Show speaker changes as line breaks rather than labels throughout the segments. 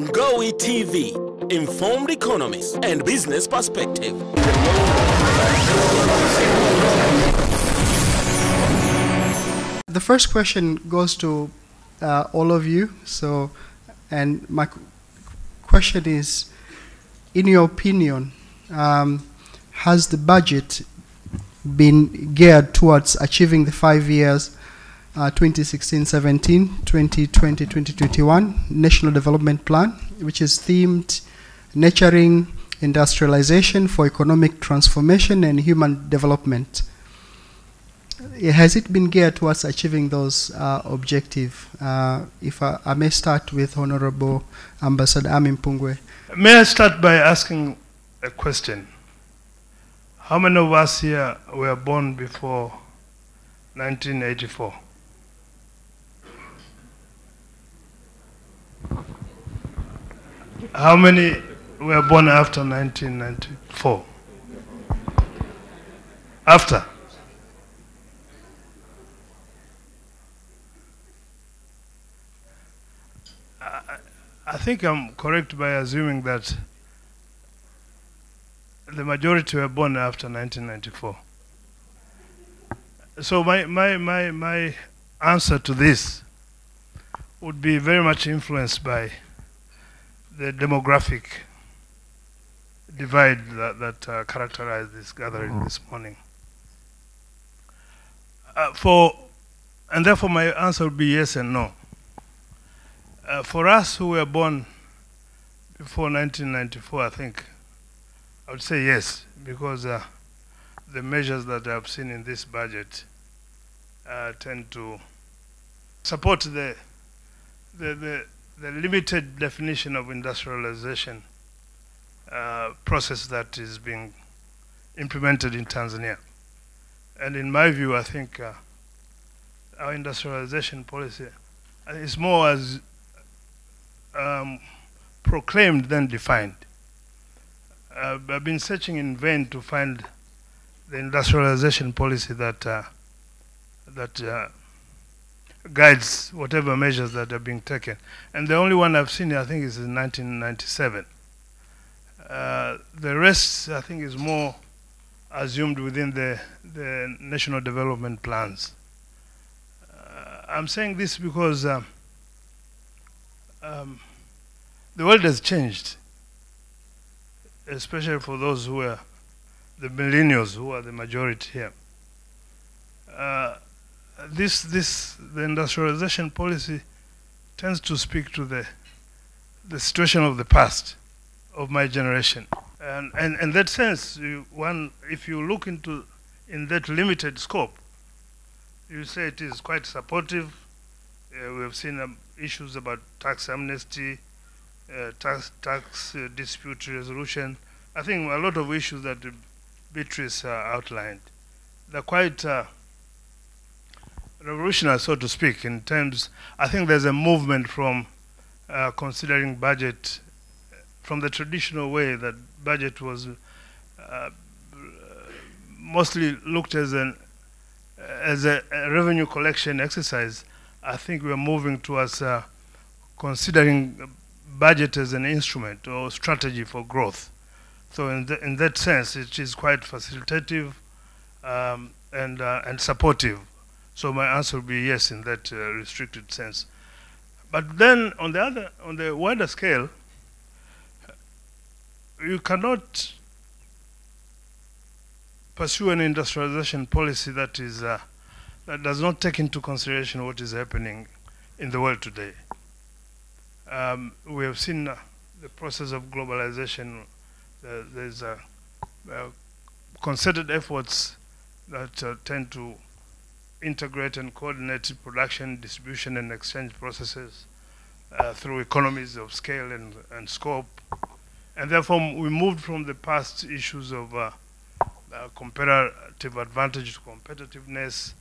Ngowi TV, informed economists and business perspective.
The first question goes to all of you. And my question is, in your opinion, has the budget been geared towards achieving the 5 years 2016-17, 2020-2021 National Development Plan, which is themed Nurturing Industrialization for Economic Transformation and Human Development? Has it been geared towards achieving those objectives? If I may start with Honorable Ambassador Amin Pungwe.
May I start by asking a question? How many of us here were born before 1984? How many were born after 1994? After? I think I'm correct by assuming that the majority were born after 1994. So my answer to this would be very much influenced by the demographic divide that characterized this gathering this morning. And therefore my answer would be yes and no. For us who were born before 1994, I think I would say yes, because the measures that I've seen in this budget tend to support the limited definition of industrialization process that is being implemented in Tanzania. And in my view, I think our industrialization policy is more as proclaimed than defined. I've been searching in vain to find the industrialization policy that guides whatever measures that are being taken. And the only one I've seen, I think, is in 1997. The rest, I think, is more assumed within the national development plans. I'm saying this because the world has changed, especially for those who are the millennials, who are the majority here. The industrialization policy tends to speak to the situation of the past, of my generation. And in that sense, if you look into in that limited scope, you say it is quite supportive. We have seen issues about tax amnesty, tax dispute resolution. I think a lot of issues that Beatrice outlined. They're quite revolutionary, so to speak, in terms, I think there's a movement from considering budget from the traditional way that budget was mostly looked as a revenue collection exercise. I think we're moving towards considering budget as an instrument or strategy for growth. So in that sense, it is quite facilitative and supportive. So my answer would be yes in that restricted sense. But then on the wider scale, you cannot pursue an industrialization policy that does not take into consideration what is happening in the world today. We have seen the process of globalization. There's concerted efforts that tend to integrate and coordinate production, distribution, and exchange processes through economies of scale and scope. And therefore, we moved from the past issues of comparative advantage to competitiveness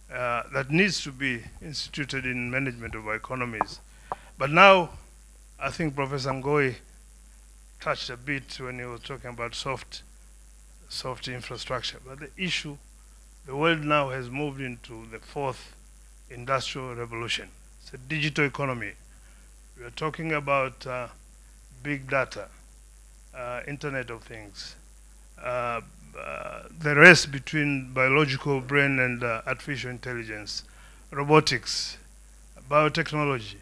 that needs to be instituted in management of our economies. But now, I think Professor Ngowi touched a bit when he was talking about soft infrastructure. But the issue, the world now has moved into the fourth industrial revolution. It's a digital economy. We are talking about big data, Internet of Things, the race between biological brain and artificial intelligence, robotics, biotechnology,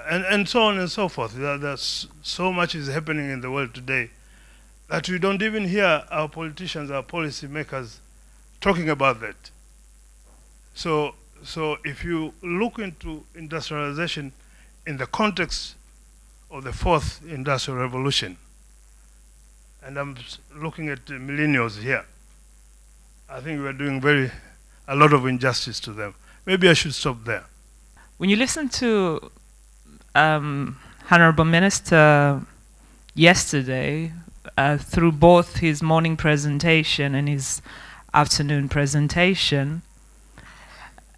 and so on and so forth. There's so much is happening in the world today that we don't even hear our politicians, our policy makers talking about that. So if you look into industrialization in the context of the fourth industrial revolution, and I'm looking at the millennials here, I think we're doing a lot of injustice to them. Maybe I should stop there.
When you listen to Honorable Minister yesterday, through both his morning presentation and his afternoon presentation,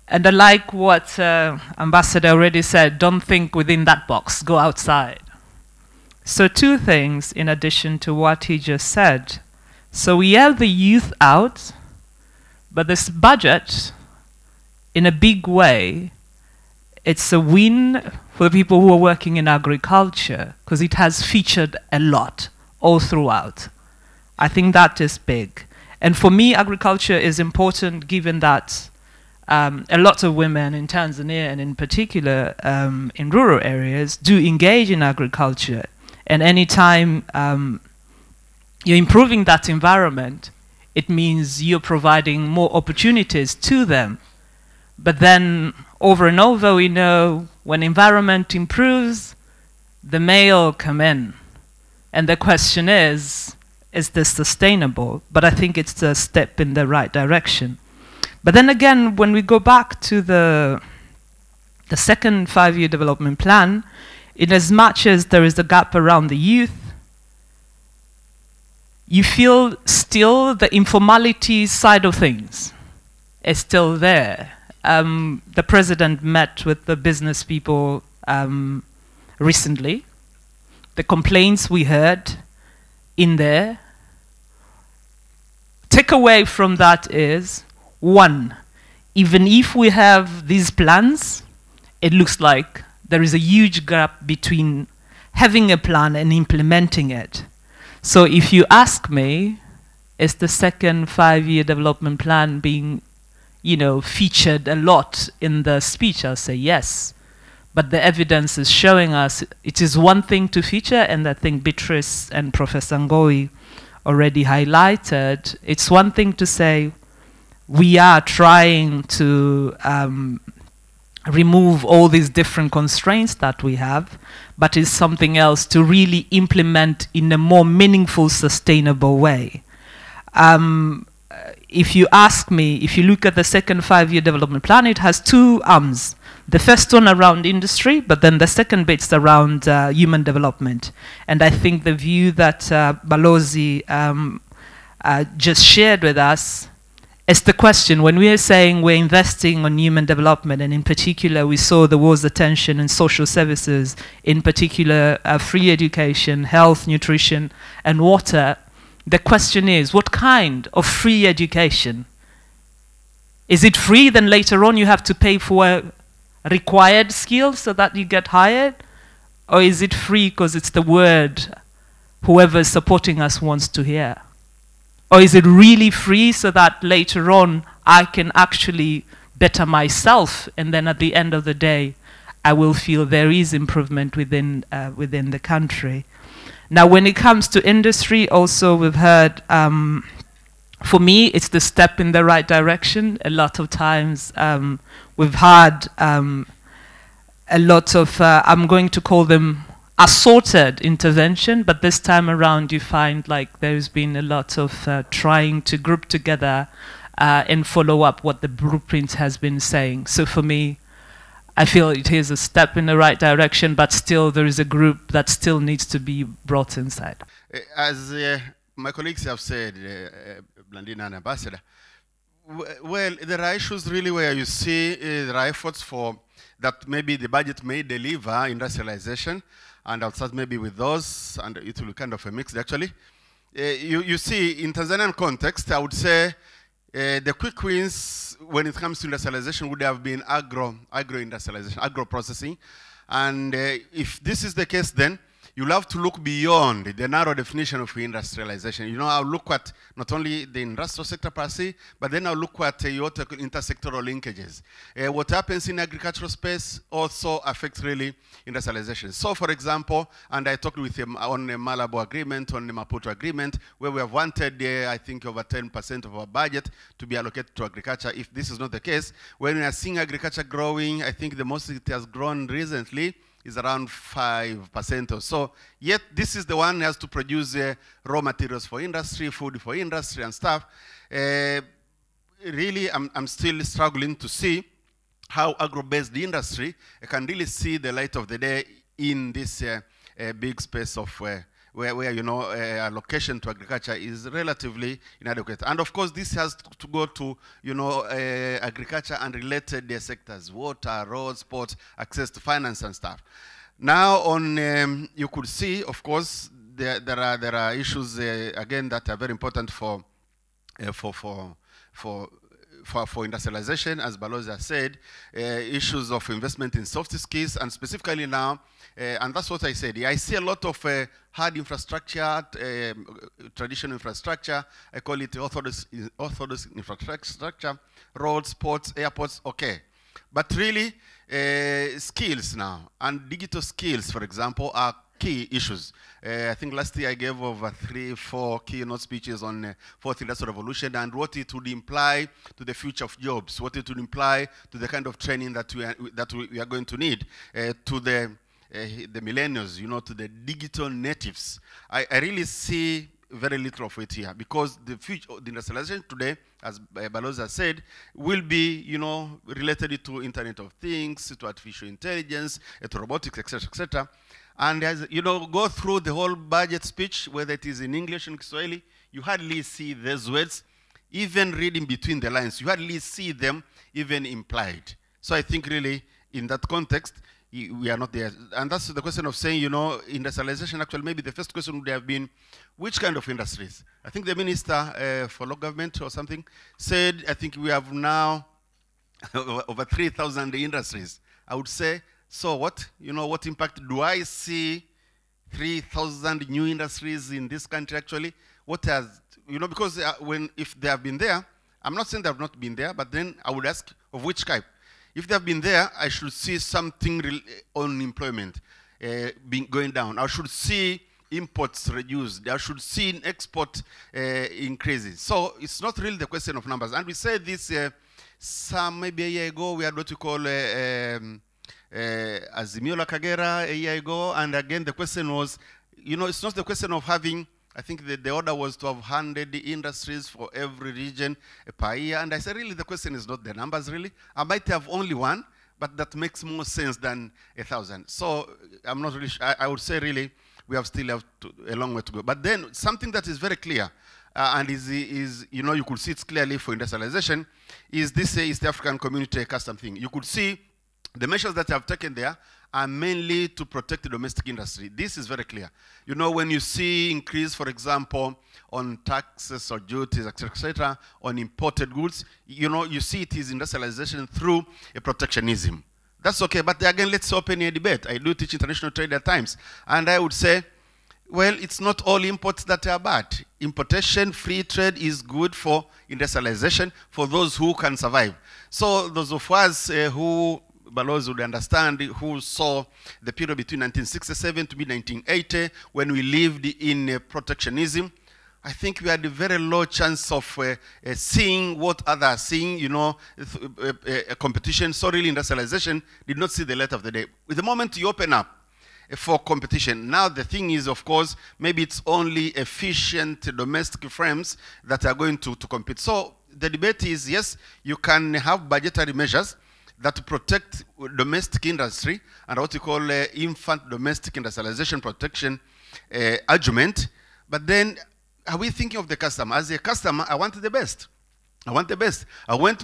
and I like what Ambassador already said, don't think within that box, go outside. So two things in addition to what he just said. So we have the youth out, but this budget, in a big way, it's a win for the people who are working in agriculture, because it has featured a lot all throughout. I think that is big. And for me, agriculture is important given that a lot of women in Tanzania, and in particular in rural areas, do engage in agriculture. And anytime you're improving that environment, it means you're providing more opportunities to them. But then over and over, we know when environment improves, the male come in. And the question is this sustainable? But I think it's a step in the right direction. But then again, when we go back to the second five-year development plan, in as much as there is a gap around the youth, you feel still the informality side of things is still there. The president met with the business people recently. The complaints we heard in there. Takeaway from that is, one, even if we have these plans, it looks like there is a huge gap between having a plan and implementing it. So if you ask me, is the second five-year development plan being, featured a lot in the speech? I'll say yes. But the evidence is showing us it is one thing to feature, and I think Beatrice and Professor Ngowi already highlighted. It's one thing to say we are trying to remove all these different constraints that we have, but it's something else to really implement in a more meaningful, sustainable way. If you ask me, if you look at the second five-year development plan, it has two arms. The first one around industry, but then the second bit's around human development. And I think the view that Balozi just shared with us is the question. When we are saying we're investing on human development, and in particular we saw there was attention in social services, in particular free education, health, nutrition, and water, the question is, what kind of free education? Is it free, then later on you have to pay for required skills so that you get hired? Or is it free because it's the word whoever is supporting us wants to hear? Or is it really free so that later on I can actually better myself, and then at the end of the day I will feel there is improvement within the country? Now when it comes to industry, also we've heard, for me it's the step in the right direction. A lot of times we've had a lot of, I'm going to call them assorted intervention, but this time around you find like there's been a lot of trying to group together and follow up what the blueprint has been saying. So for me, I feel it is a step in the right direction, but still there is a group that still needs to be brought inside.
As my colleagues have said, Blandina and Ambassador, well, there are issues really where you see there are efforts for that maybe the budget may deliver industrialization, and I'll start maybe with those, and it will be kind of a mix actually. You see, in Tanzanian context, I would say the quick wins when it comes to industrialization would have been agro-industrialization, agro-processing. And if this is the case, then you'll have to look beyond the narrow definition of industrialization. You know, I'll look at not only the industrial sector per se, but then I'll look at your intersectoral linkages. What happens in agricultural space also affects really industrialization. So, for example, and I talked with him on the Malabo agreement, on the Maputo agreement, where we have wanted, I think, over 10% of our budget to be allocated to agriculture. If this is not the case, when we are seeing agriculture growing, I think the most it has grown recently is around 5% or so. Yet this is the one that has to produce raw materials for industry, food for industry and stuff. Really, I'm still struggling to see how agro-based industry can really see the light of the day in this big space of where you know, allocation to agriculture is relatively inadequate. And of course, this has to go to, you know, agriculture and related sectors, water, roads, ports, access to finance and stuff. Now on, you could see, of course, there are issues, again, that are very important for industrialization, as Balozi said, issues of investment in soft skills, and specifically now, and that's what I said. I see a lot of hard infrastructure, traditional infrastructure. I call it orthodox infrastructure, roads, ports, airports, okay. But really, skills now, and digital skills, for example, are key issues. I think last year I gave over 3-4 keynote speeches on the fourth industrial revolution and what it would imply to the future of jobs, what it would imply to the kind of training that we are going to need, to the millennials, you know, to the digital natives. I really see very little of it here, because the future, the industrialization today, as Balozi said, will be, you know, related to Internet of Things, to artificial intelligence, to robotics, etc., etc. And as you know, go through the whole budget speech, whether it is in English and Kiswahili, you hardly see those words, even reading between the lines, you hardly see them even implied. So I think really, in that context, we are not there. And that's the question of saying, you know, industrialization, actually, maybe the first question would have been, which kind of industries? I think the minister for local government or something said, I think we have now over 3,000 industries. I would say, so what? You know, what impact do I see 3,000 new industries in this country actually? What has, you know, because if they have been there, I'm not saying they have not been there, but then I would ask, of which type? If they have been there, I should see something on employment going down. I should see imports reduced. I should see export increases. So it's not really the question of numbers. And we said this maybe a year ago, we had what we call Azimio La Kagera a year ago. And again, the question was, you know, it's not the question of having, I think the order was to have 100 industries for every region per year. And I said, really, the question is not the numbers, really. I might have only one, but that makes more sense than 1,000. So I'm not really sure. I would say, really, we have still a long way to go. But then something that is very clear, and is, you know, you could see it clearly for industrialization, is this East African Community Custom thing. You could see the measures that have taken there are mainly to protect the domestic industry. This is very clear. You know, when you see increase, for example, on taxes or duties, etc., on imported goods, you know, you see it is industrialization through a protectionism. That's okay, but again, let's open a debate. I do teach international trade at times, and I would say, well, it's not all imports that are bad. Importation, free trade is good for industrialization, for those who can survive. So those of us who Balozi would understand, who saw the period between 1967 to mid-1980 when we lived in protectionism, I think we had a very low chance of seeing what others are seeing, you know, competition. So really industrialization did not see the light of the day. With the moment you open up for competition, now the thing is, of course, maybe it's only efficient domestic frames that are going to compete. So the debate is, yes, you can have budgetary measures that protect domestic industry and what we call infant domestic industrialization protection argument. But then, are we thinking of the customer? As a customer, I want the best. I want the best. I want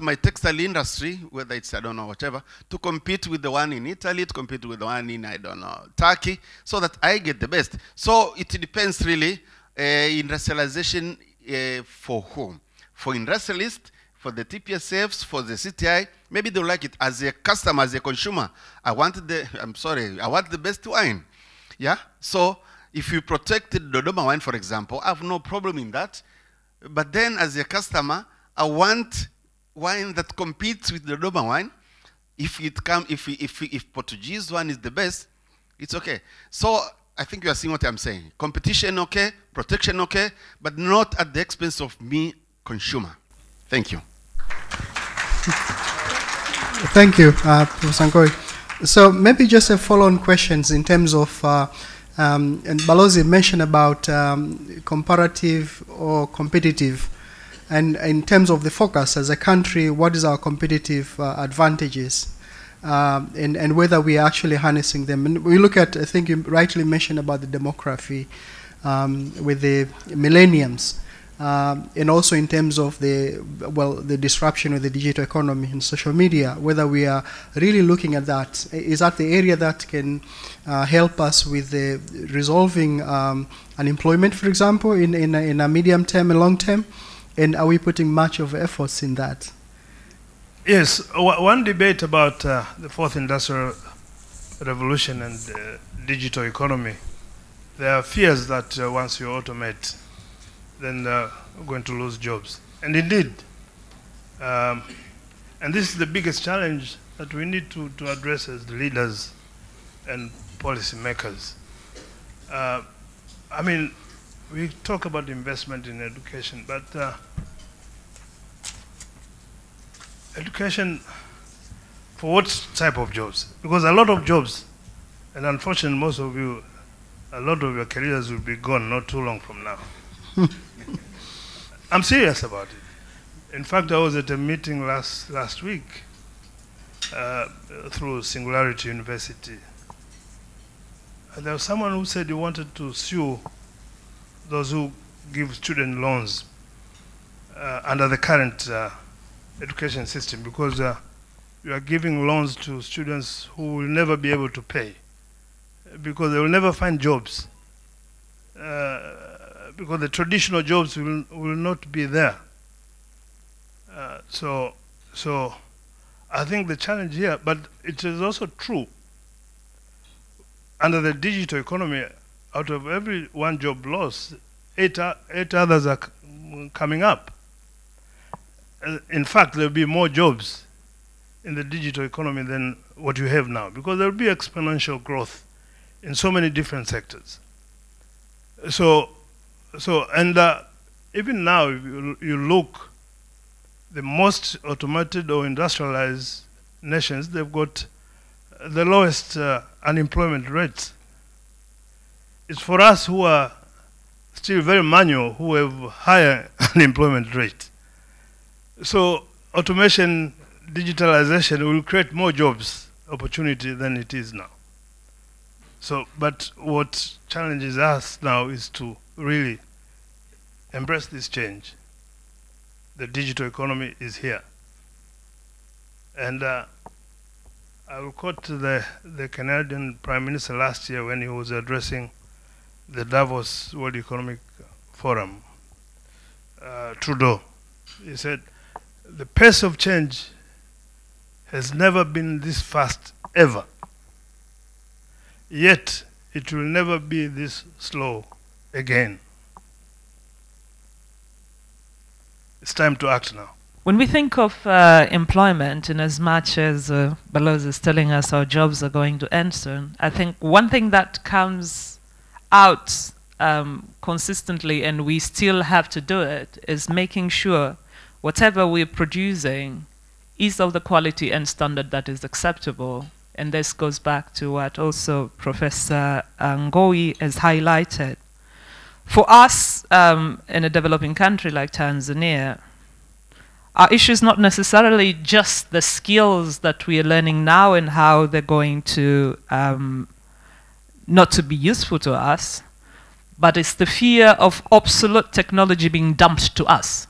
my textile industry, whether it's, I don't know, whatever, to compete with the one in Italy, to compete with the one in, I don't know, Turkey, so that I get the best. So it depends really, industrialization for whom? For industrialists, for the TPSFs, for the CTI, maybe they'll like it. As a customer, as a consumer, I want the best wine. Yeah? So if you protected Dodoma wine, for example, I have no problem in that. But then as a customer, I want wine that competes with Dodoma wine. If Portuguese one is the best, it's okay. So I think you are seeing what I'm saying. Competition okay, protection okay, but not at the expense of me, consumer. Thank you.
Thank you, Professor Ngowi. So maybe just a follow-on questions in terms of, and Balozi mentioned about comparative or competitive, and in terms of the focus as a country, what is our competitive advantages, and whether we are actually harnessing them. And we look at, I think you rightly mentioned about the demography with the millenniums. And also in terms of the disruption of the digital economy and social media, whether we are really looking at that. Is that the area that can help us with the resolving unemployment, for example, in a medium term and long term? And are we putting much of efforts in that?
Yes, one debate about the fourth industrial revolution and digital economy, there are fears that once you automate, then we're going to lose jobs. And indeed, and this is the biggest challenge that we need to address as leaders and policy makers. I mean, we talk about investment in education, but education for what type of jobs? Because a lot of jobs, and unfortunately most of you, a lot of your careers will be gone not too long from now. I'm serious about it. In fact, I was at a meeting last week through Singularity University. And there was someone who said he wanted to sue those who give student loans under the current education system, because you are giving loans to students who will never be able to pay because they will never find jobs. Because the traditional jobs will not be there. So I think the challenge here, but it is also true, under the digital economy, out of every one job loss, eight others are coming up. In fact, there will be more jobs in the digital economy than what you have now, because there will be exponential growth in so many different sectors. And even now, if you look, the most automated or industrialized nations, they've got the lowest unemployment rates. It's for us who are still very manual who have higher unemployment rate. So automation, digitalization will create more jobs opportunity than it is now. So, but what challenges us now is to really embrace this change. The digital economy is here. And I will quote the Canadian Prime Minister last year when he was addressing the Davos World Economic Forum, Trudeau. He said, the pace of change has never been this fast, ever. Yet, it will never be this slow again. It's time to act now.
When we think of employment, in as much as Balozi is telling us our jobs are going to end soon, I think one thing that comes out consistently, and we still have to do it, is making sure whatever we're producing is of the quality and standard that is acceptable. And this goes back to what also Professor Ngowi has highlighted. For us, in a developing country like Tanzania, our issue is not necessarily just the skills that we are learning now and how they're going to not to be useful to us, but it's the fear of obsolete technology being dumped to us.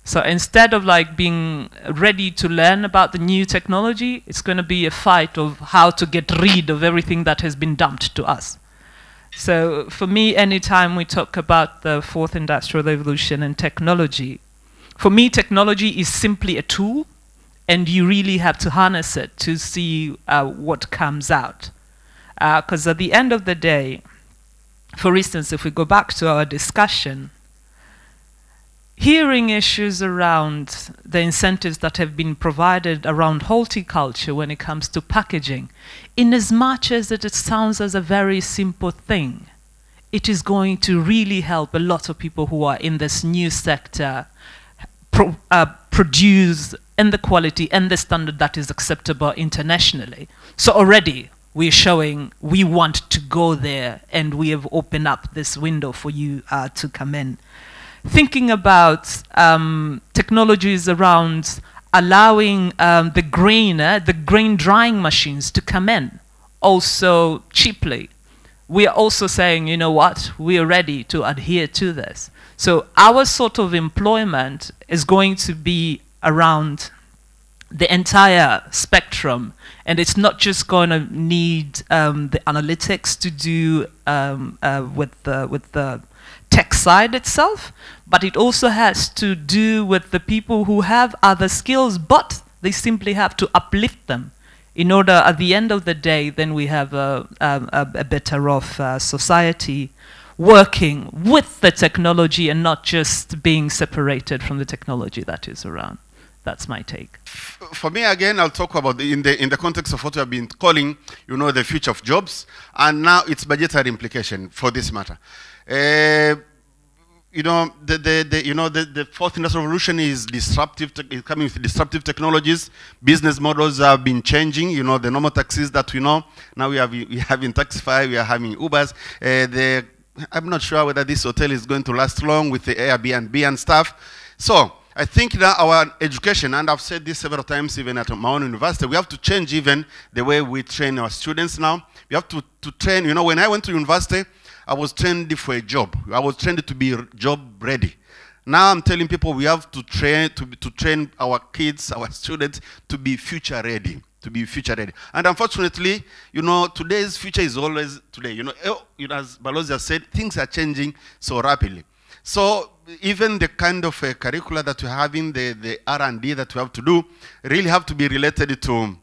So instead of like being ready to learn about the new technology, it's going to be a fight of how to get rid of everything that has been dumped to us. So for me, anytime we talk about the fourth industrial revolution and technology, for me, technology is simply a tool, and you really have to harness it to see what comes out. Because at the end of the day, for instance, if we go back to our discussion, hearing issues around the incentives that have been provided around horticulture when it comes to packaging, in as much as it sounds as a very simple thing, it is going to really help a lot of people who are in this new sector produce in the quality and the standard that is acceptable internationally. So already we're showing we want to go there, and we have opened up this window for you to come in. Thinking about technologies around allowing the grain drying machines to come in also cheaply. We are also saying, you know what, we are ready to adhere to this. So our sort of employment is going to be around the entire spectrum, and it's not just going to need the analytics to do with the tech side itself, but it also has to do with the people who have other skills, but they simply have to uplift them in order, at the end of the day, then we have a better off society working with the technology and not just being separated from the technology that is around. That's my take.
For me, again, I'll talk about in the context of what we have been calling, you know, the future of jobs, and now its budgetary implication for this matter. You know, the fourth industrial revolution is disruptive. It's coming with disruptive technologies. Business models have been changing. You know, the normal taxis that we know now we have in Taxify, we are having Ubers. I'm not sure whether this hotel is going to last long with the Airbnb and stuff. So I think that our education, and I've said this several times even at my own university, we have to change even the way we train our students now. We have to train. You know, when I went to university, I was trained for a job. I was trained to be job ready. Now I'm telling people we have to train our kids, our students, to be future ready. To be future ready. And unfortunately, you know, today's future is always today. You know, as Balozi has said, things are changing so rapidly. So even the kind of curricula that we're having, the R&D that we have to do, really have to be related to,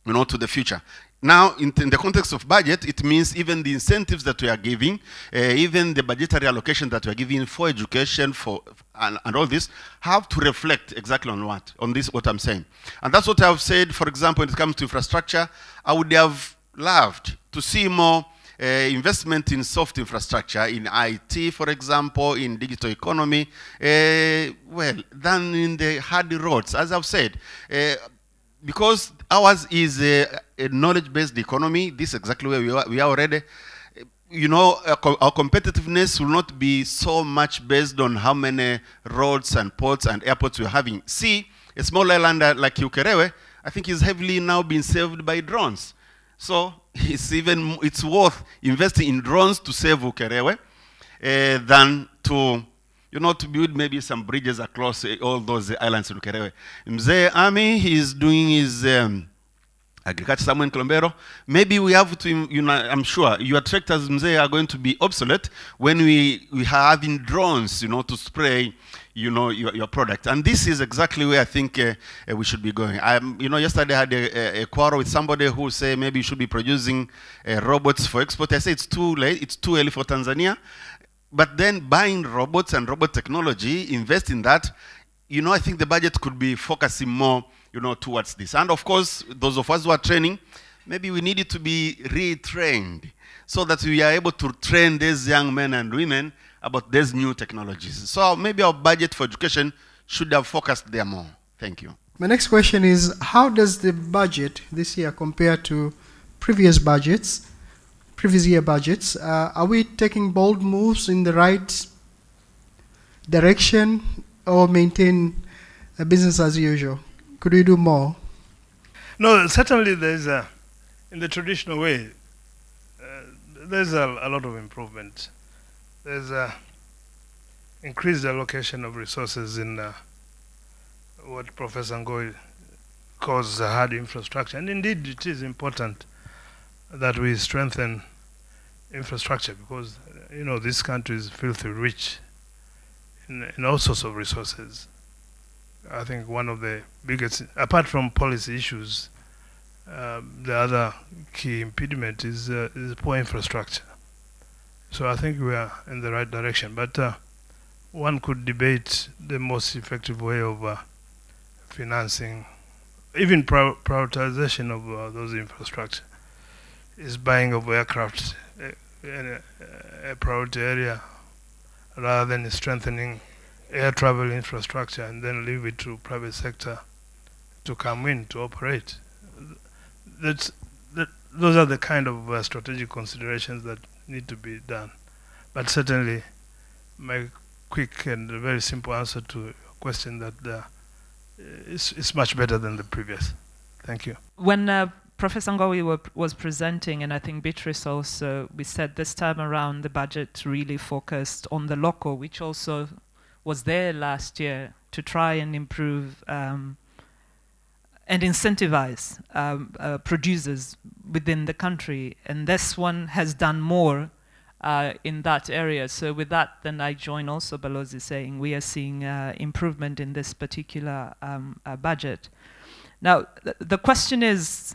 you know, to the future. Now, in the context of budget, it means even the incentives that we are giving, even the budgetary allocation that we are giving for education, and all this, have to reflect exactly on what I'm saying. And that's what I've said, for example, when it comes to infrastructure, I would have loved to see more investment in soft infrastructure, in IT, for example, in digital economy, than in the hard roads, as I've said. Because ours is a knowledge-based economy, this is exactly where we are already. You know, our competitiveness will not be so much based on how many roads and ports and airports we're having. See, a small island like Ukerewe, I think is heavily now being saved by drones. So it's worth investing in drones to save Ukerewe than to, you know, to build maybe some bridges across all those islands in Ukerewe. Mzee Ami, he's doing his agriculture somewhere in Colombero. Maybe we have to, you know, I'm sure your tractors, Mzee, are going to be obsolete when we are having drones, you know, to spray, you know, your product. And this is exactly where I think we should be going. You know, yesterday I had a quarrel with somebody who said maybe you should be producing robots for export. I say it's too late, it's too early for Tanzania. But then buying robots and robot technology, invest in that, you know, I think the budget could be focusing more, you know, towards this. And of course, those of us who are training, maybe we need it to be retrained so that we are able to train these young men and women about these new technologies. So maybe our budget for education should have focused there more. Thank you.
My next question is, how does the budget this year compare to previous year budgets? Are we taking bold moves in the right direction or maintain a business as usual? Could we do more?
No, certainly there's in the traditional way, there's a lot of improvement. There's increased allocation of resources in what Professor Ngowi calls hard infrastructure. And indeed, it is important that we strengthen infrastructure because, you know, this country is filthy rich in all sorts of resources. I think one of the biggest, apart from policy issues, The other key impediment is poor infrastructure. So I think we are in the right direction, but one could debate the most effective way of financing, even prioritization of those infrastructure. Is buying of aircraft in a priority area rather than strengthening air travel infrastructure and then leave it to private sector to come in to operate. Those are the kind of strategic considerations that need to be done. But certainly, my quick and very simple answer to your question that it's much better than the previous. Thank you.
When Professor Ngowi was presenting, and I think Beatrice also, we said this time around the budget really focused on the local, which also was there last year to try and improve and incentivize producers within the country. And this one has done more in that area. So with that, then I join also Balozi saying we are seeing improvement in this particular budget. Now, the question is,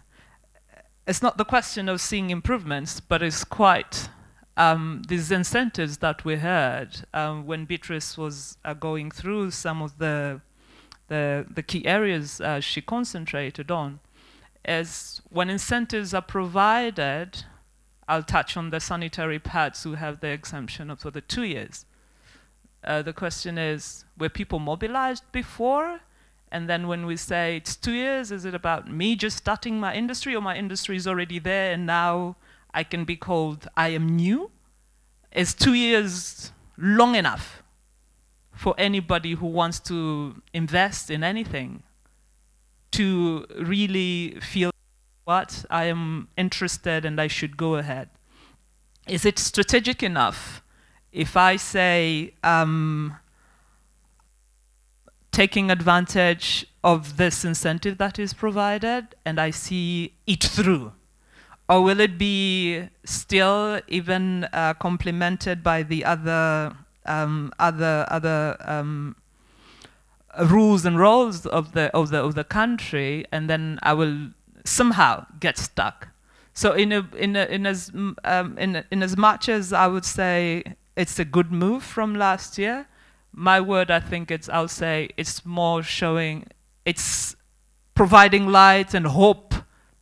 it's not the question of seeing improvements, but it's quite these incentives that we heard when Beatrice was going through some of the key areas she concentrated on, is when incentives are provided. I'll touch on the sanitary pads who have the exemption for the 2 years. The question is, were people mobilized before? And then when we say it's 2 years, is it about me just starting my industry, or my industry is already there and now I can be called I am new? Is 2 years long enough for anybody who wants to invest in anything to really feel what I am interested and I should go ahead? Is it strategic enough if I say taking advantage of this incentive that is provided and I see it through? Or will it be still even complemented by the other rules and roles of the country, and then I will somehow get stuck? So in as much as I would say it's a good move from last year, my word, I think I'll say it's more showing, it's providing light and hope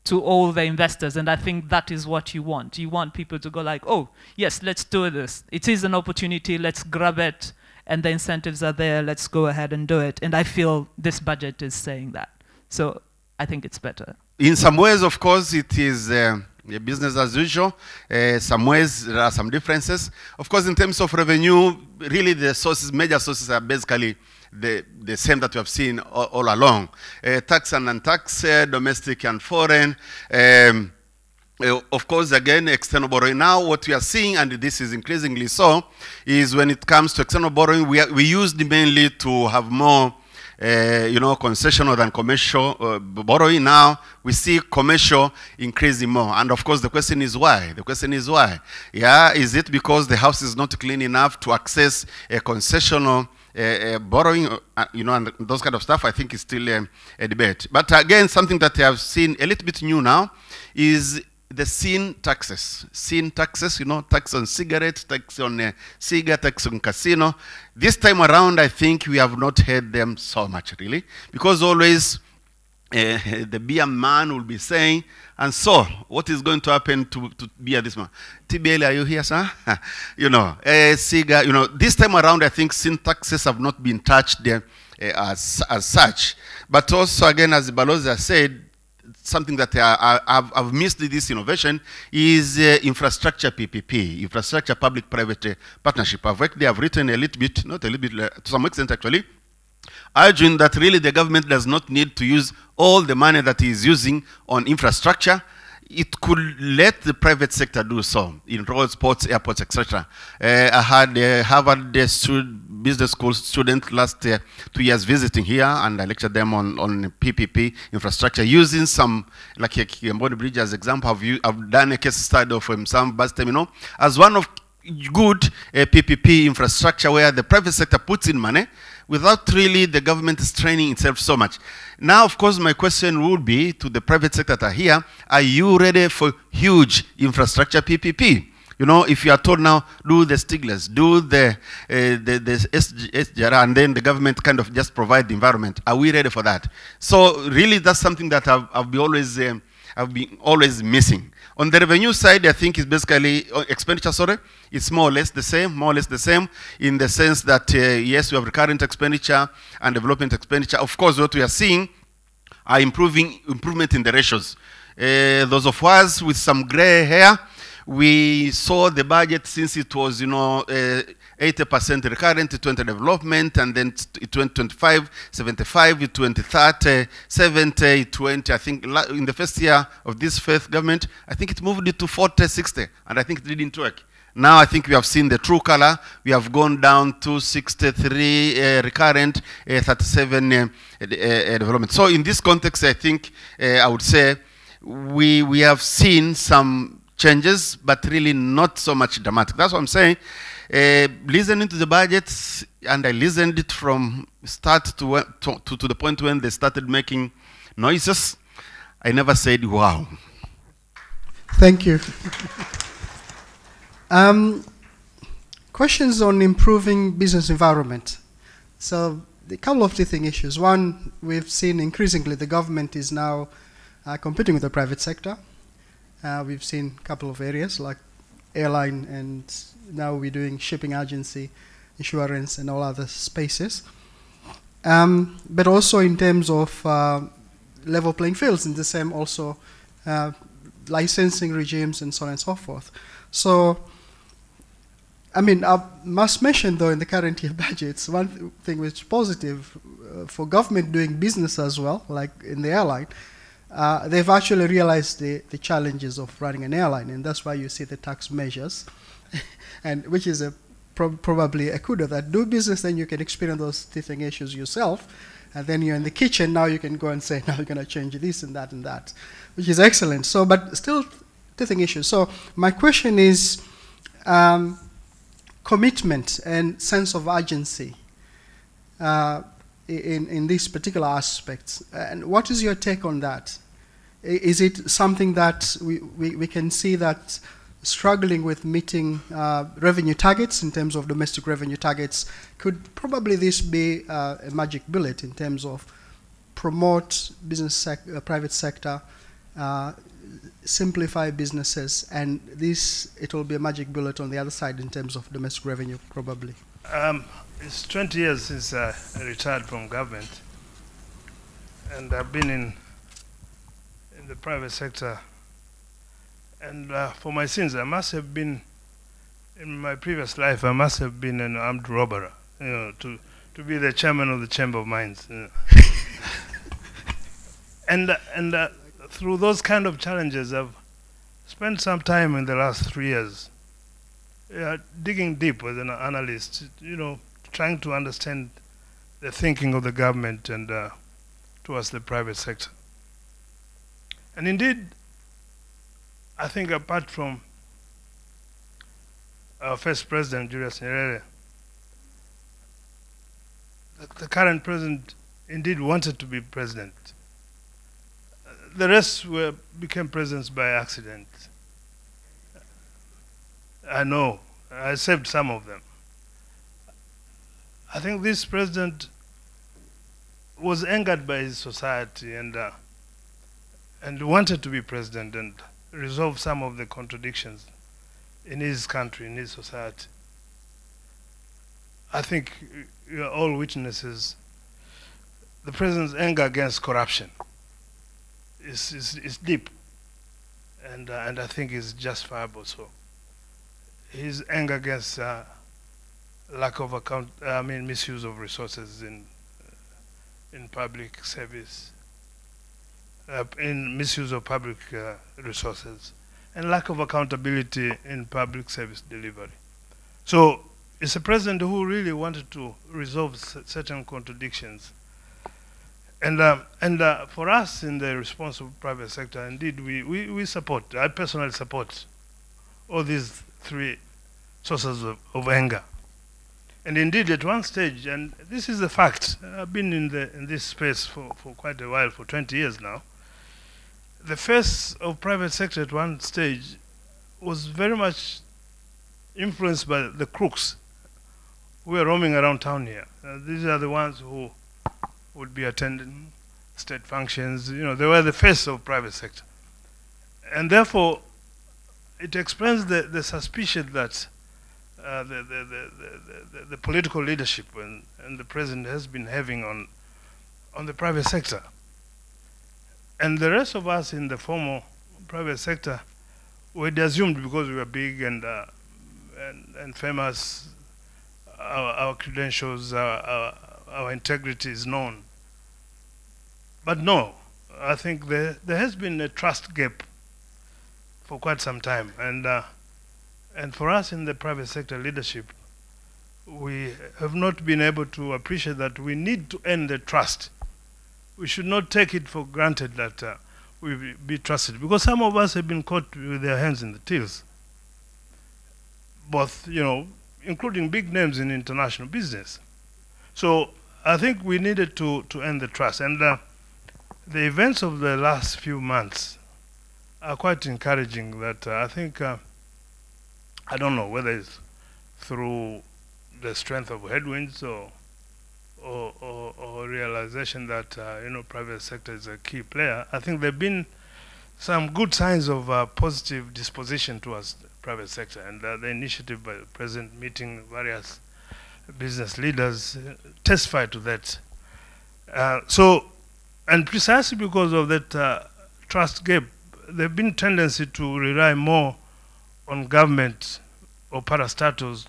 to all the investors, and I think that is what you want. You want people to go like, oh, yes, let's do this. It is an opportunity, let's grab it, and the incentives are there, let's go ahead and do it. And I feel this budget is saying that. So I think it's better.
In some ways, of course, it is business as usual. Some ways, there are some differences. Of course, in terms of revenue, really the sources, major sources are basically the same that we have seen all along. Tax and non-tax, domestic and foreign. Of course, again, external borrowing. Now, what we are seeing, and this is increasingly so, is when it comes to external borrowing, we used mainly to have more concessional than commercial borrowing. Now we see commercial increasing more, and of course the question is why. The question is why. Yeah, is it because the house is not clean enough to access a concessional borrowing? And those kind of stuff. I think is still a debate. But again, something that I have seen a little bit new now is the sin taxes. Sin taxes, tax on cigarettes, tax on cigar, tax on casino. This time around, I think we have not heard them so much, really, because always the beer man will be saying, and so, what is going to happen to beer this month? TBL, are you here, sir? Cigar, this time around, I think sin taxes have not been touched there as such. But also, again, as Balozi said, something that I've missed this innovation is infrastructure PPP, infrastructure public-private partnership. I've written a little bit, not a little bit, to some extent actually, urging that really the government does not need to use all the money that it is using on infrastructure. It could let the private sector do so in roads, ports, airports, etc. I had a Harvard business school student last 2 years visiting here, and I lectured them on PPP infrastructure using some, like a Kigamboni Bridge as example. I've done a case study of some bus terminal as one of good PPP infrastructure where the private sector puts in money without really the government straining itself so much. Now, of course, my question would be to the private sector that are here, are you ready for huge infrastructure PPP? You know, if you are told now, do the Stiglers, do the SGR, and then the government kind of just provide the environment, are we ready for that? So really, that's something that I've been always missing. On the revenue side, I think it's basically expenditure, sorry, it's more or less the same, in the sense that, yes, we have recurrent expenditure and development expenditure. Of course, what we are seeing are improvement in the ratios. Those of us with some gray hair, we saw the budget since it was, 80% recurrent, 20 development, and then it went 25, 75, 20, 30, 70, 20. I think in the first year of this first government, I think it moved it to 40, 60, and I think it didn't work. Now I think we have seen the true color. We have gone down to 63 recurrent, 37 development. So in this context, I think I would say we have seen some changes, but really not so much dramatic. That's what I'm saying. Listening to the budgets, and I listened it from start to the point when they started making noises, I never said, wow.
Thank you. Questions on improving business environment. So a couple of different issues. One, we've seen increasingly the government is now competing with the private sector. We've seen a couple of areas like airline, and now we're doing shipping agency, insurance, and all other spaces. But also in terms of level playing fields, in the same also licensing regimes and so on and so forth. So, I mean, I must mention though in the current year budgets, one thing which is positive for government doing business as well, like in the airline, they've actually realized the challenges of running an airline, and that's why you see the tax measures, and which is probably a kudo that do business, then you can experience those teething issues yourself, and then you're in the kitchen, now you can go and say, now we're going to change this and that, which is excellent. So, but still teething issues. So my question is commitment and sense of urgency in these particular aspects. And what is your take on that? Is it something that we can see that struggling with meeting revenue targets in terms of domestic revenue targets, could probably this be a magic bullet in terms of promote business private sector, simplify businesses, and it will be a magic bullet on the other side in terms of domestic revenue, probably?
It's 20 years since I retired from government, and I've been in the private sector. And for my sins, I must have been, in my previous life, I must have been an armed robber, to be the chairman of the Chamber of Mines. And through those kind of challenges, I've spent some time in the last 3 years digging deep as an analyst, trying to understand the thinking of the government and towards the private sector. And indeed, I think apart from our first president, Julius Nyerere, the current president indeed wanted to be president. The rest became presidents by accident. I know, I saved some of them. I think this president was angered by his society and wanted to be president and resolve some of the contradictions in his country, in his society. I think you are all witnesses. The president's anger against corruption is deep, and I think is justifiable. So his anger against lack of misuse of resources in public service, in misuse of public resources, and lack of accountability in public service delivery. So it's a president who really wanted to resolve certain contradictions. And for us in the responsible private sector, indeed, we support, I personally support all these three sources of anger. And indeed, at one stage, and this is a fact, I've been in this space for quite a while, for 20 years now. The face of private sector at one stage was very much influenced by the crooks who were roaming around town here. These are the ones who would be attending state functions. You know, they were the face of private sector. And therefore, it explains the suspicion that the political leadership and the president has been having on the private sector. And the rest of us in the formal private sector, we'd assumed because we were big and famous, our credentials, our integrity is known. But no, I think there has been a trust gap for quite some time. And for us in the private sector leadership, we have not been able to appreciate that we need to earn the trust. We should not take it for granted that we be trusted, because some of us have been caught with their hands in the tills. Both, you know, including big names in international business. So I think we needed to earn the trust. And the events of the last few months are quite encouraging. That I think, I don't know whether it's through the strength of headwinds or realization that you know, private sector is a key player. I think there have been some good signs of positive disposition towards the private sector, and the initiative by the president meeting various business leaders testify to that. So, and precisely because of that trust gap, there have been tendency to rely more on government or parastatals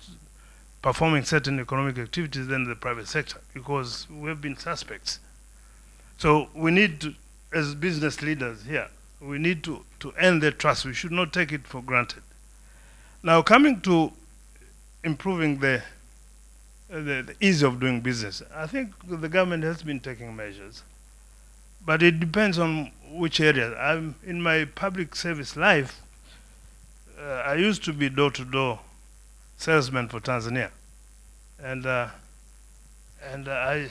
performing certain economic activities than the private sector, because we've been suspects. So we need to, as business leaders here, we need to earn their trust. We should not take it for granted. Now, coming to improving the ease of doing business, I think the government has been taking measures, but it depends on which area. In my public service life, I used to be door-to-door salesman for Tanzania, and I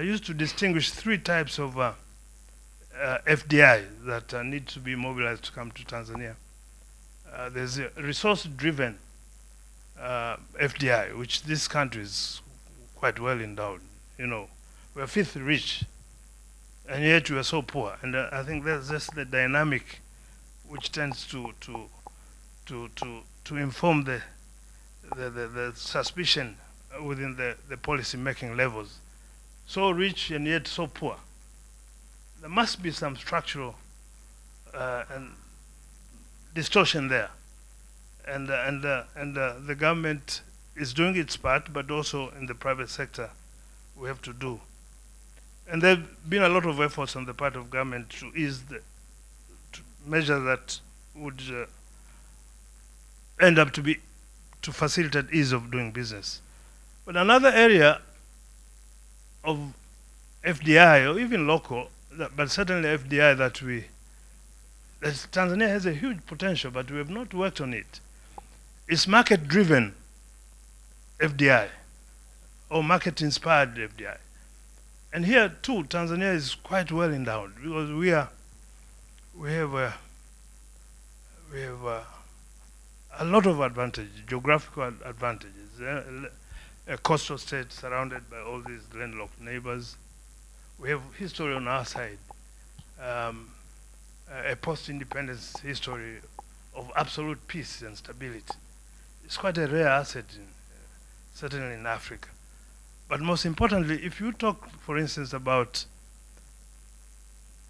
used to distinguish three types of FDI that need to be mobilized to come to Tanzania. There's a resource-driven FDI, which this country is quite well endowed. You know, we're fifth rich, and yet we are so poor. And I think that's just the dynamic which tends to inform the suspicion within the policy-making levels. So rich and yet so poor. There must be some structural and distortion there, and the government is doing its part, but also in the private sector we have to do. And there have been a lot of efforts on the part of government to ease to measures that would end up to facilitate ease of doing business. But another area of FDI, or even local, but certainly FDI that Tanzania has a huge potential, but we have not worked on it. It's market-driven FDI, or market-inspired FDI. And here too, Tanzania is quite well endowed, because we have a lot of advantages, geographical advantages. A coastal state surrounded by all these landlocked neighbors. We have history on our side, a post-independence history of absolute peace and stability. It's quite a rare asset, certainly in Africa. But most importantly, if you talk, for instance, about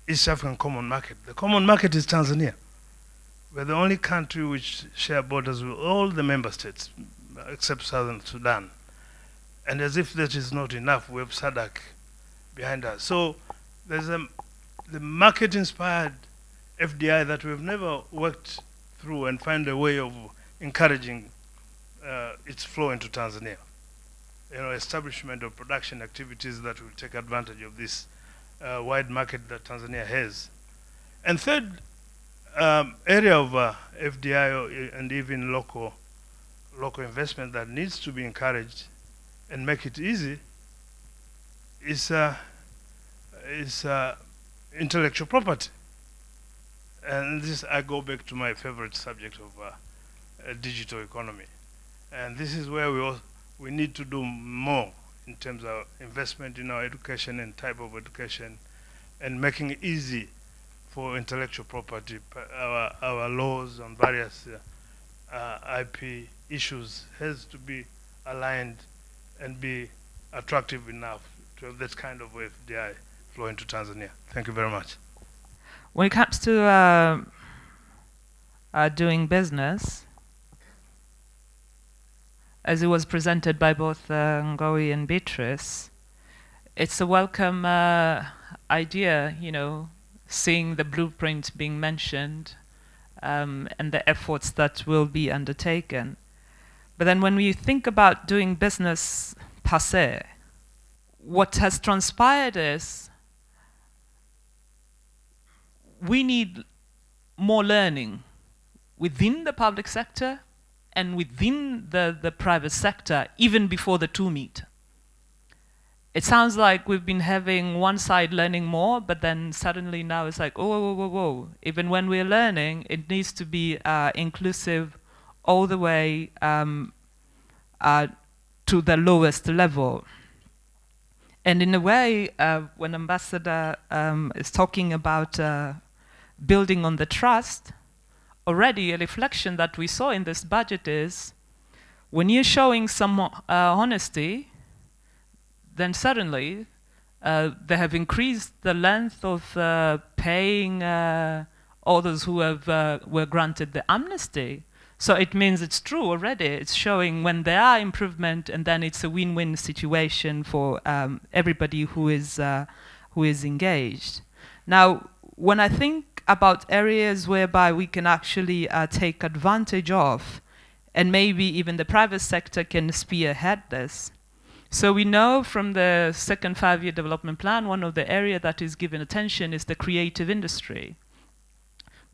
East African Common Market, the common market is Tanzania. We're the only country which share borders with all the member states, except Southern Sudan. And as if that is not enough, we have SADC behind us. So there's the market-inspired FDI that we've never worked through and find a way of encouraging its flow into Tanzania. You know, establishment of production activities that will take advantage of this wide market that Tanzania has. And third area of FDI and even local local investment that needs to be encouraged and make it easy is intellectual property. And this, I go back to my favorite subject of digital economy. And this is where we need to do more in terms of investment in our education and type of education, and making it easy for intellectual property. Our laws on various IP issues has to be aligned and be attractive enough to have this kind of FDI flow into Tanzania. Thank you very much.
When it comes to doing business, as it was presented by both Ngowi and Beatrice, it's a welcome idea, you know, seeing the blueprint being mentioned and the efforts that will be undertaken. But then when we think about doing business per se, what has transpired is we need more learning within the public sector and within the private sector, even before the two meet. It sounds like we've been having one side learning more, but then suddenly now it's like, oh, whoa, whoa, whoa. Even when we're learning, it needs to be inclusive all the way to the lowest level. And in a way, when Ambassador is talking about building on the trust, already a reflection that we saw in this budget is when you're showing some honesty, then suddenly they have increased the length of paying all those who were granted the amnesty. So it means it's true already. It's showing when there are improvement, and then it's a win-win situation for everybody who is engaged. Now, when I think about areas whereby we can actually take advantage of, and maybe even the private sector can spearhead this. So we know from the second five-year development plan, one of the areas that is given attention is the creative industry.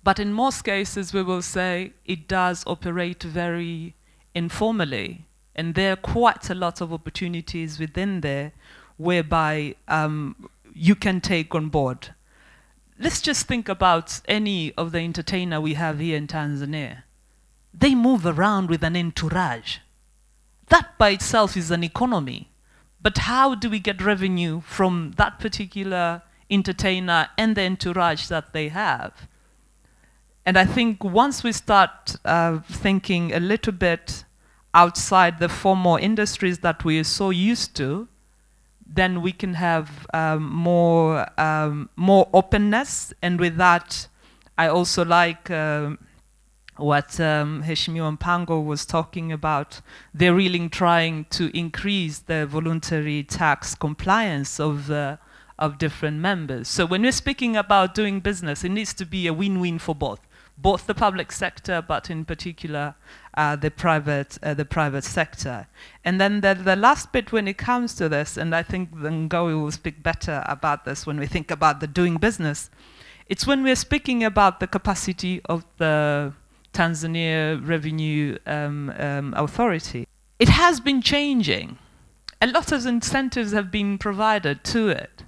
But in most cases, we will say it does operate very informally. And there are quite a lot of opportunities within there whereby you can take on board. Let's just think about any of the entertainers we have here in Tanzania. They move around with an entourage. That by itself is an economy. But how do we get revenue from that particular entertainer and the entourage that they have? And I think once we start thinking a little bit outside the formal industries that we are so used to, then we can have more openness. And with that, I also like what Heshimiwa Mpango was talking about. They're really trying to increase the voluntary tax compliance of different members. So when we're speaking about doing business, it needs to be a win-win for both the public sector, but in particular the private sector. And then the last bit when it comes to this, and I think Ngowi will speak better about this when we think about the doing business, it's when we're speaking about the capacity of the Tanzania Revenue Authority. It has been changing. A lot of incentives have been provided to it.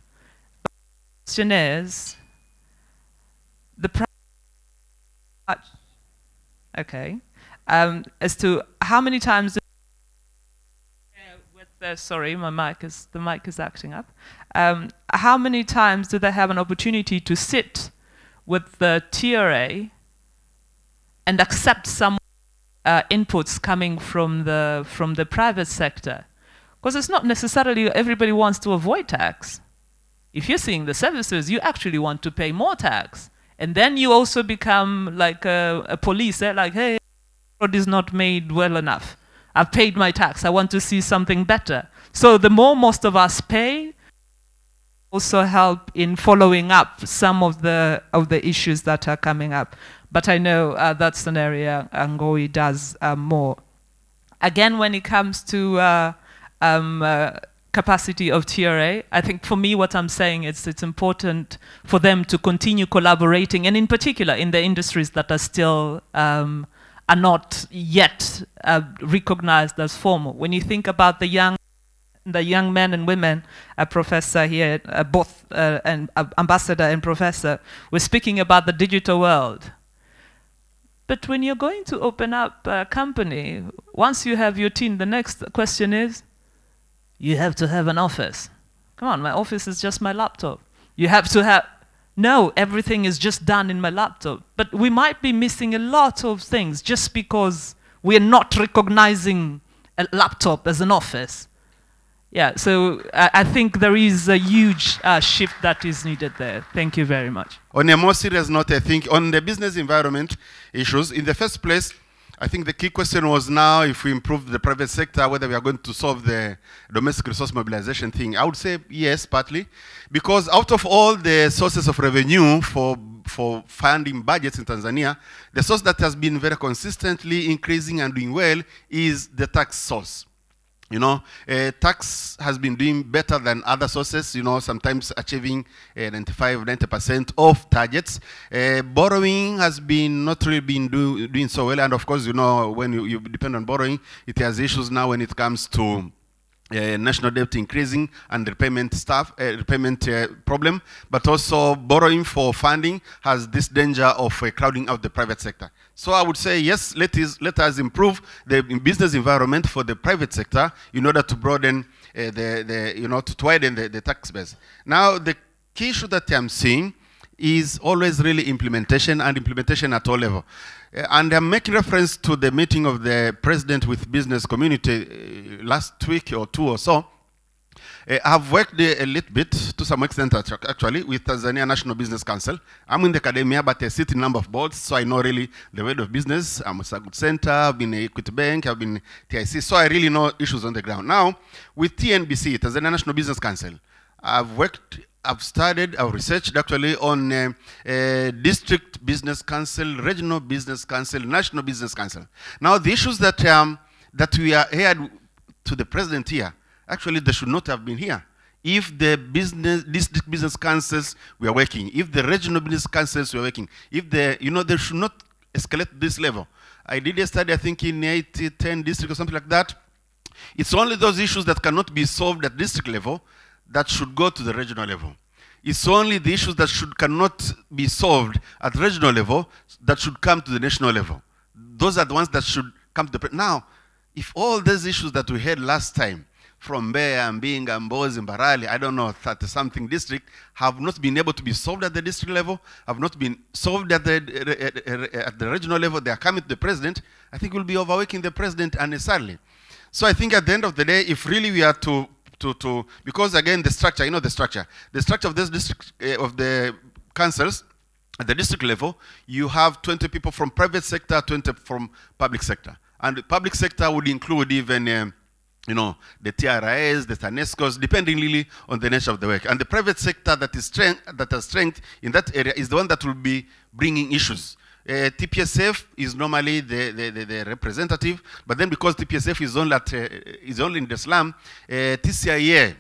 But the question is, as to how many times sorry, the mic is acting up. How many times do they have an opportunity to sit with the TRA and accept some inputs coming from the private sector? Because it's not necessarily everybody wants to avoid tax. If you're seeing the services, you actually want to pay more tax. And then you also become like a police, like, hey, road is not made well enough. I've paid my tax. I want to see something better. So the more most of us pay, also help in following up some of the issues that are coming up. But I know that's an area Ngowi does more. Again, when it comes to capacity of TRA, I think for me what I'm saying is it's important for them to continue collaborating, and in particular in the industries that are still are not yet recognized as formal. When you think about the young men and women, Professor here, both and Ambassador and Professor, we're speaking about the digital world. But when you're going to open up a company, once you have your team, the next question is, you have to have an office. Come on, my office is just my laptop. You have to have, no, everything is just done in my laptop. But we might be missing a lot of things just because we're not recognizing a laptop as an office. Yeah, so I think there is a huge shift that is needed there. Thank you very much.
On a more serious note, I think on the business environment issues, in the first place, I think the key question was now if we improve the private sector, whether we are going to solve the domestic resource mobilization thing. I would say yes, partly, because out of all the sources of revenue for funding budgets in Tanzania, the source that has been very consistently increasing and doing well is the tax source. You know, tax has been doing better than other sources, you know, sometimes achieving 95–90% of targets. Borrowing has been not really been doing so well, and of course, you know, when you depend on borrowing, it has issues now when it comes to national debt increasing and repayment problem, but also borrowing for funding has this danger of crowding out the private sector. So I would say yes, let us improve the business environment for the private sector in order to broaden to widen the tax base. Now the key issue that I'm seeing is always really implementation, and implementation at all levels. And I'm making reference to the meeting of the president with business community last week or two or so. I've worked a little bit, to some extent actually, with Tanzania National Business Council. I'm in the academia, but I sit in a number of boards, so I know really the world of business. I'm at Sagut Center, I've been at Equity Bank, I've been TIC, so I really know issues on the ground. Now, with TNBC, Tanzania National Business Council, I've studied, I've researched actually on district business council, regional business council, national business council. Now the issues that we are here to the president here, actually they should not have been here. If the district business councils were working, if the regional business councils were working, if they should not escalate this level. I did a study, I think in 10 districts or something like that. It's only those issues that cannot be solved at district level that should go to the regional level. It's only the issues that cannot be solved at regional level that should come to the national level. Those are the ones that should come to the... Now, if all those issues that we had last time, from Mbeya, Mbinga, Mbozi, Mbarali, I don't know, 30-something district, have not been able to be solved at the district level, have not been solved at the regional level, they are coming to the president, I think we'll be overworking the president unnecessarily. So I think at the end of the day, if really we are to because again the structure, you know the structure of this district, of the councils at the district level, you have 20 people from private sector, 20 from public sector. And the public sector would include even, the TRIs, the TANESCOs, depending really on the nature of the work. And the private sector that has strength in that area is the one that will be bringing issues. TPSF is normally the representative, but then because TPSF is only in the slum, TCIA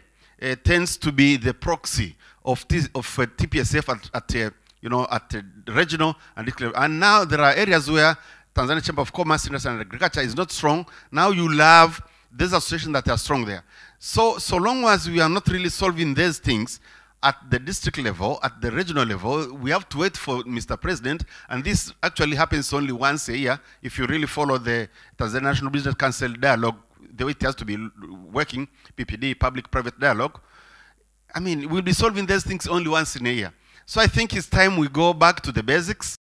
tends to be the proxy of TPSF at regional and district level. And now there are areas where Tanzania Chamber of Commerce, Industry and Agriculture is not strong. Now you have these associations that are strong there. So long as we are not really solving these things at the district level, at the regional level, we have to wait for Mr. President, and this actually happens only once a year. If you really follow the Tanzania National Business Council dialogue, the way it has to be working, PPD, public-private dialogue, I mean, we'll be solving these things only once in a year. So I think it's time we go back to the basics.